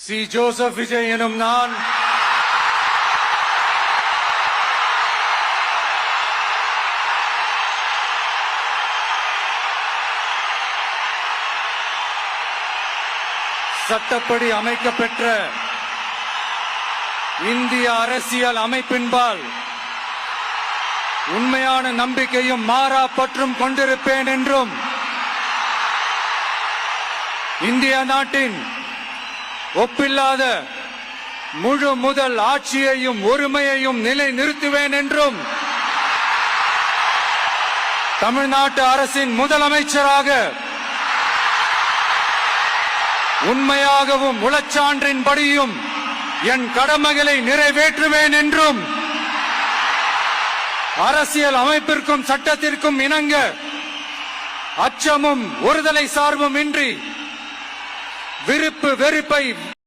C. Joseph Vijay எனும் நான் சட்டப்படி அமைக்கப்பெற்ற இந்திய அரசியல் அமைப்பின்பால் உண்மையான நம்பிக்கையும் மாறா பற்றும் கொண்டிருப்பேன் என்றும் இந்திய நாட்டின் ஒப்பில்லாத முழு முதல் ஆட்சியையும் ஒருமையையும் நிலை நிறுத்துவேன் என்றும் தமிழ்நாட்டு அரசின் முதலமைச்சராக உண்மையாகவும் உளச்சான்றின்படியும் என் கடமைகளை நிறைவேற்றுவேன் என்றும் அரசியல் அமைப்பிற்கும் சட்டத்திற்கும் இணங்க அச்சமும் ஒருதலை சார்பும் இன்றி விருப்பு வெறுப்பை